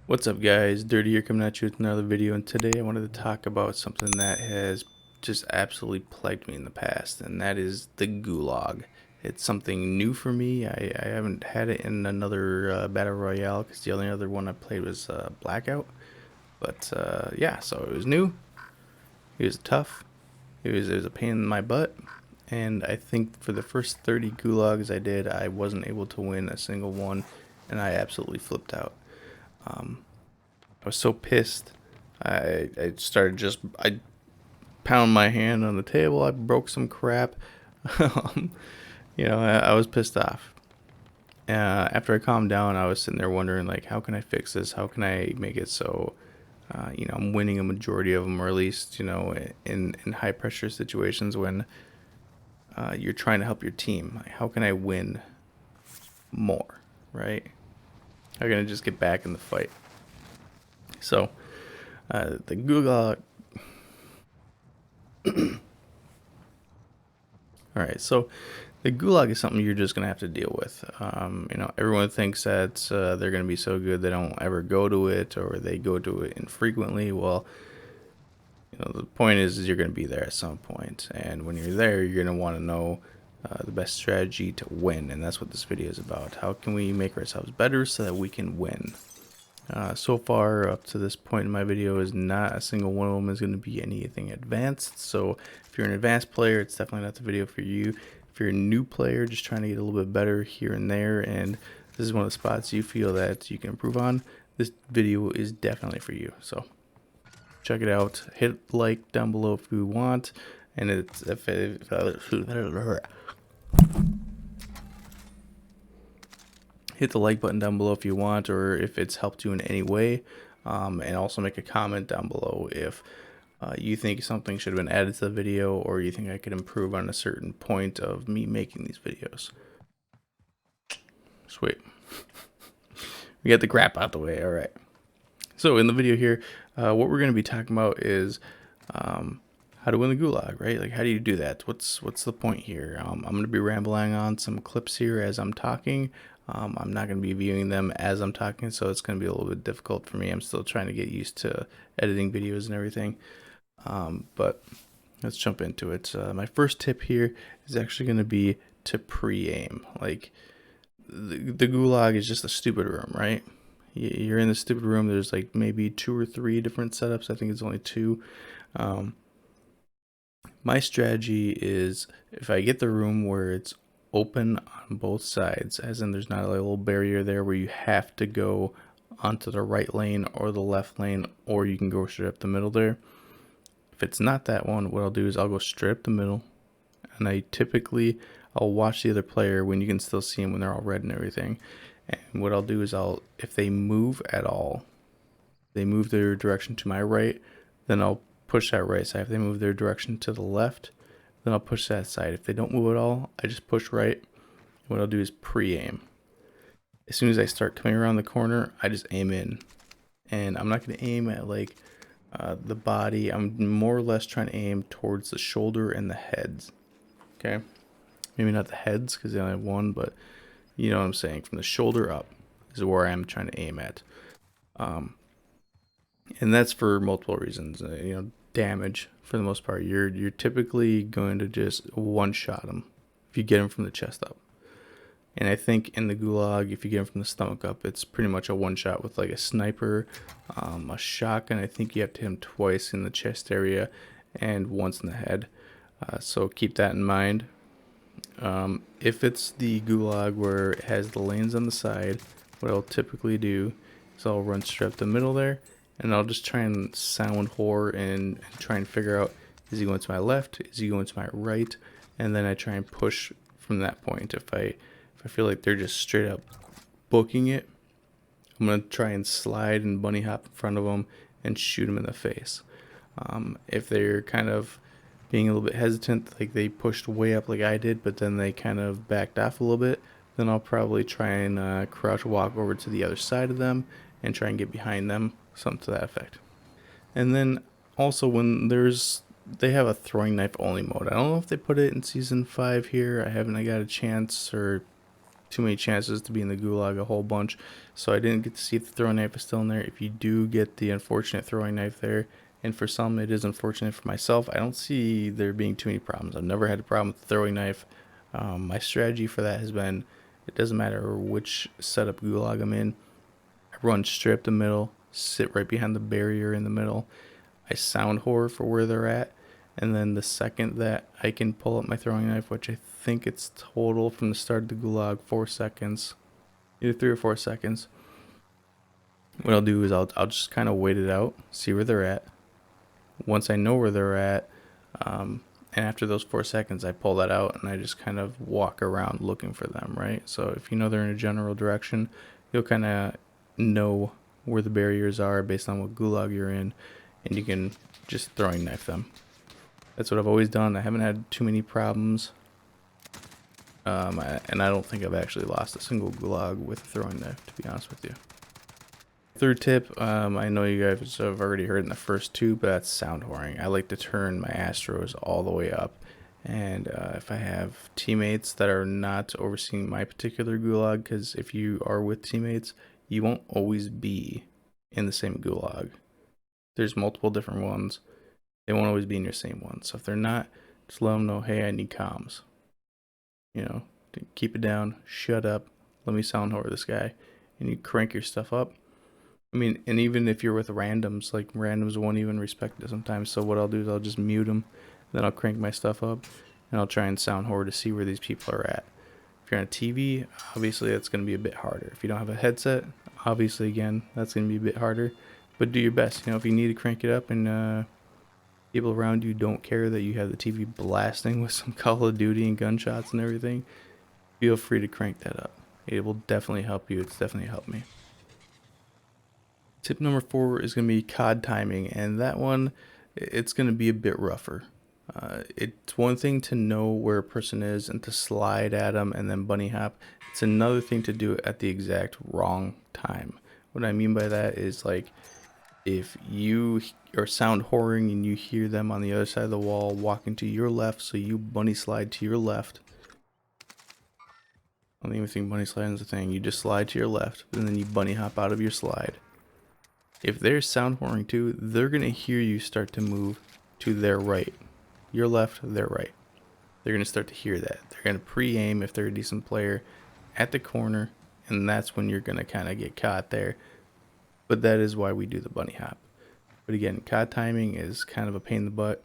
What's up guys, Dirty here coming at you with another video, and today I wanted to talk about something that has just absolutely plagued me in the past, and that is the Gulag. It's something new for me. I haven't had it in another Battle Royale because the only other one I played was Blackout. But yeah, so it was new, it was tough, it was a pain in my butt, and I think for the first 30 Gulags I did, I wasn't able to win a single one, and I absolutely flipped out. I was so pissed. I pounded my hand on the table. I broke some crap. um, I was pissed off. After I calmed down, I was sitting there wondering, like, how can I fix this? How can I make it so, I'm winning a majority of them, or at least, in high pressure situations when you're trying to help your team. Like, how can I win more, right? How can I just get back in the fight? So, the Google. All right, so the Gulag is something you're just gonna have to deal with. Everyone thinks that they're gonna be so good they don't ever go to it, or they go to it infrequently. Well, the point is you're gonna be there at some point, and when you're there, you're gonna want to know the best strategy to win, and that's what this video is about. How can we make ourselves better so that we can win? So far, up to this point in my video, is not a single one of them is going to be anything advanced. So if you're an advanced player, it's definitely not the video for you. If you're a new player, just trying to get a little bit better here and there, and this is one of the spots you feel that you can improve on, this video is definitely for you. So check it out. Hit like down below if you want, and it's hit the like button down below if you want, or if it's helped you in any way, and also make a comment down below if you think something should have been added to the video, or you think I could improve on a certain point of me making these videos. Sweet. We got the crap out the way. All right, so in the video here, what we're going to be talking about is how to win the Gulag, right? Like, how do you do that? What's the point here? I'm going to be rambling on some clips here as I'm talking. I'm not going to be viewing them as I'm talking, so it's going to be a little bit difficult for me. I'm still trying to get used to editing videos and everything. But let's jump into it. My first tip here is actually going to be to pre-aim. Like, the Gulag is just a stupid room, right? You're in the stupid room. There's like maybe 2 or 3 different setups. I think it's only 2. My strategy is, if I get the room where it's open on both sides, as in there's not a little barrier there where you have to go onto the right lane or the left lane, or you can go straight up the middle there. If it's not that one, what I'll do is I'll go straight up the middle, and I'll watch the other player when you can still see them when they're all red and everything. And what I'll do is if they move at all, they move their direction to my right, then I'll push that right side. If they move their direction to the left, then I'll push that side. If they don't move at all, I just push right. What I'll do is pre-aim. As soon as I start coming around the corner, I just aim in. And I'm not going to aim at like the body. I'm more or less trying to aim towards the shoulder and the heads. Okay? Maybe not the heads because they only have one, but you know what I'm saying. From the shoulder up is where I'm trying to aim at. And that's for multiple reasons. Damage for the most part. You're typically going to just one-shot them if you get them from the chest up. And I think in the Gulag, if you get them from the stomach up, it's pretty much a one-shot with like a sniper, a shotgun. I think you have to hit them twice in the chest area and once in the head. So keep that in mind. If it's the Gulag where it has the lanes on the side, what I'll typically do is I'll run straight up the middle there, and I'll just try and sound whore and try and figure out, is he going to my left, is he going to my right, and then I try and push from that point. If I feel like they're just straight up booking it, I'm going to try and slide and bunny hop in front of them and shoot them in the face. If they're kind of being a little bit hesitant, like they pushed way up like I did, but then they kind of backed off a little bit, then I'll probably try and crouch walk over to the other side of them and try and get behind them, something to that effect. And then also when they have a throwing knife only mode. I don't know if they put it in season 5 here. I got a chance, or too many chances to be in the Gulag a whole bunch, so I didn't get to see if the throwing knife is still in there. If you do get the unfortunate throwing knife there, and for some it is unfortunate, for myself, I don't see there being too many problems. I've never had a problem with the throwing knife. My strategy for that has been, it doesn't matter which setup Gulag I'm in, I run straight up the middle, sit right behind the barrier in the middle. I sound horror for where they're at, and then the second that I can pull up my throwing knife, which I think it's total from the start of the Gulag 4 seconds, either 3 or 4 seconds, what I'll do is I'll just kind of wait it out, see where they're at. Once I know where they're at, and after those 4 seconds, I pull that out and I just kind of walk around looking for them, right? So if you know they're in a general direction, you'll kind of know where the barriers are based on what Gulag you're in, and you can just throwing knife them. That's what I've always done. I haven't had too many problems, and I don't think I've actually lost a single Gulag with a throwing knife, to be honest with you. Third tip, I know you guys have already heard in the first two, but that's sound whoring. I like to turn my Astros all the way up, and if I have teammates that are not overseeing my particular Gulag, because if you are with teammates, you won't always be in the same Gulag. There's multiple different ones. They won't always be in your same one. So if they're not, just let them know, hey, I need comms. You know, keep it down, shut up, let me sound whore this guy, and you crank your stuff up. I mean, and even if you're with randoms, like randoms won't even respect it sometimes. So what I'll do is I'll just mute them, then I'll crank my stuff up, and I'll try and sound whore to see where these people are at. If you're on a TV, obviously that's going to be a bit harder. If you don't have a headset, obviously again that's going to be a bit harder. But do your best. You know, if you need to crank it up and people around you don't care that you have the TV blasting with some Call of Duty and gunshots and everything, feel free to crank that up. It will definitely help you. It's definitely helped me. Tip number 4 is going to be COD timing, and that one, it's going to be a bit rougher. It's one thing to know where a person is and to slide at them and then bunny hop. It's another thing to do it at the exact wrong time. What I mean by that is, like, if you are sound whoring and you hear them on the other side of the wall walking to your left, so you bunny slide to your left. I don't even think bunny sliding is a thing. You just slide to your left, and then you bunny hop out of your slide. If they're sound whoring too, they're going to hear you start to move to their right. Your left, their right. They're going to start to hear that. They're going to pre-aim if they're a decent player at the corner, and that's when you're going to kind of get caught there. But that is why we do the bunny hop. But again, COD timing is kind of a pain in the butt.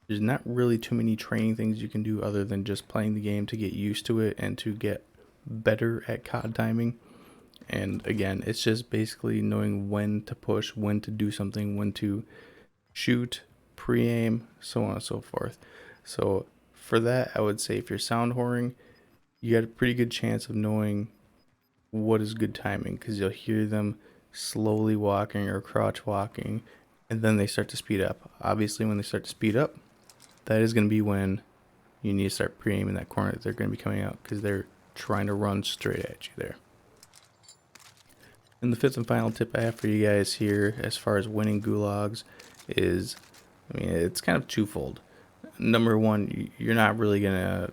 There's not really too many training things you can do other than just playing the game to get used to it and to get better at COD timing. And again, it's just basically knowing when to push, when to do something, when to shoot, pre-aim, so on and so forth. So for that, I would say if you're sound whoring, you got a pretty good chance of knowing what is good timing, because you'll hear them slowly walking or crouch walking, and then they start to speed up. Obviously, when they start to speed up, that is going to be when you need to start pre-aiming that corner that they're going to be coming out, because they're trying to run straight at you there. And the fifth and final tip I have for you guys here as far as winning gulags is, I mean, it's kind of twofold. Number one, you're not really going to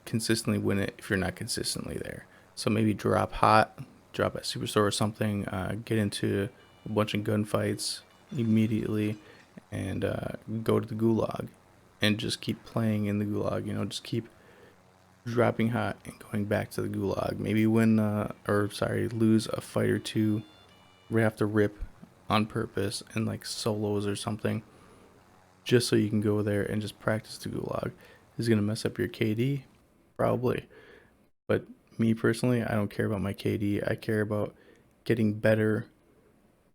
consistently win it if you're not consistently there. So maybe drop hot, drop at Superstore or something, get into a bunch of gunfights immediately, and go to the Gulag and just keep playing in the Gulag. You know, just keep dropping hot and going back to the Gulag. Maybe lose a fight or two. We have to rip on purpose in like solos or something, just so you can go there and just practice the Gulag. Is it gonna mess up your KD? Probably. But me personally, I don't care about my KD. I care about getting better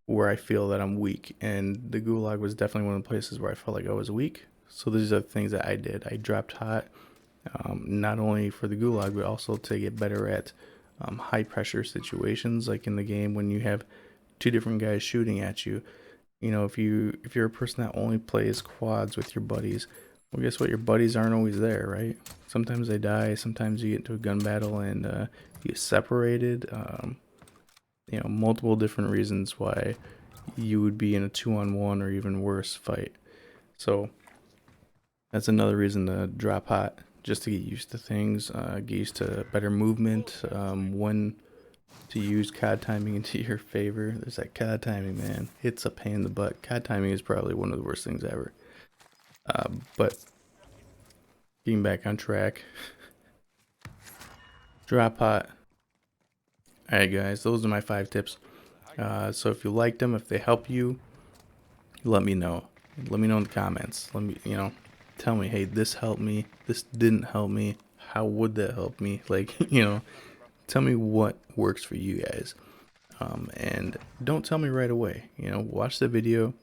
where I feel that I'm weak. And the Gulag was definitely one of the places where I felt like I was weak. So these are the things that I did. I dropped hot, not only for the Gulag, but also to get better at high pressure situations, like in the game when you have two different guys shooting at you. You know, if you're a person that only plays quads with your buddies, well, guess what? Your buddies aren't always there, right? Sometimes they die. Sometimes you get into a gun battle and you get separated. You know, multiple different reasons why you would be in a 2-on-1 or even worse fight. So that's another reason to drop hot. just to get used to things, get used to better movement, when to use COD timing into your favor. There's that COD timing, man. It's a pain in the butt. COD timing is probably one of the worst things ever. But getting back on track, drop pot. All right, guys, those are my 5 tips. So if you liked them, if they help you, let me know. Let me know in the comments. Let me, tell me, hey, this helped me. This didn't help me. How would that help me? Like, tell me what works for you guys. And don't tell me right away. Watch the video.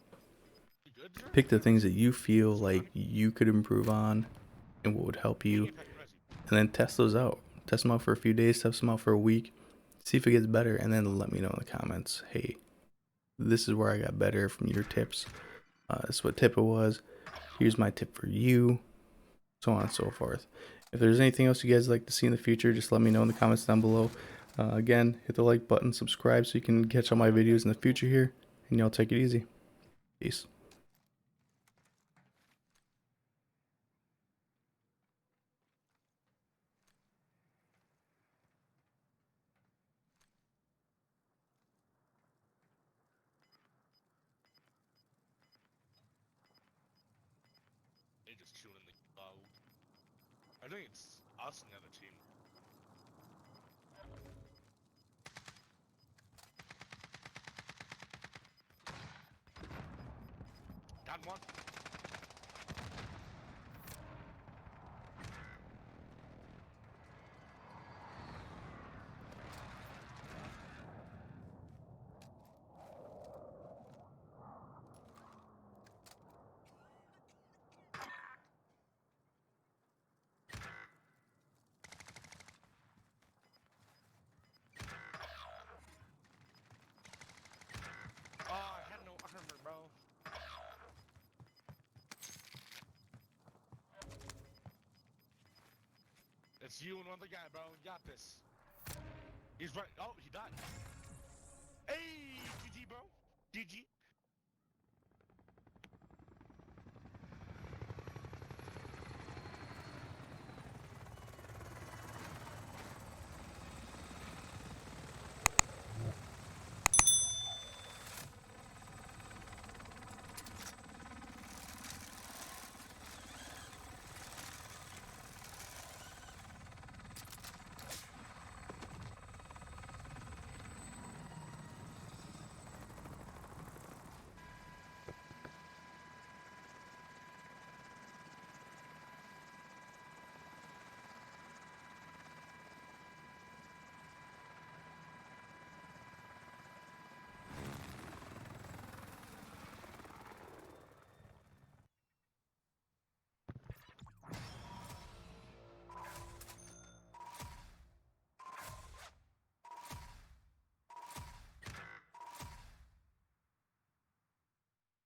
Pick the things that you feel like you could improve on and what would help you. And then test those out. Test them out for a few days. Test them out for a week. See if it gets better. And then let me know in the comments. Hey, this is where I got better from your tips. This is what tip it was. Here's my tip for you. So on and so forth. If there's anything else you guys like to see in the future, just let me know in the comments down below. Again, hit the like button, subscribe so you can catch all my videos in the future here. And y'all take it easy. Peace. They just chilling in the cloud. I think it's us and the other team. Down one. Oh, I had no armor, bro. It's you and another guy, bro. You got this. He's right. Oh, he died. Hey, GG, bro. GG.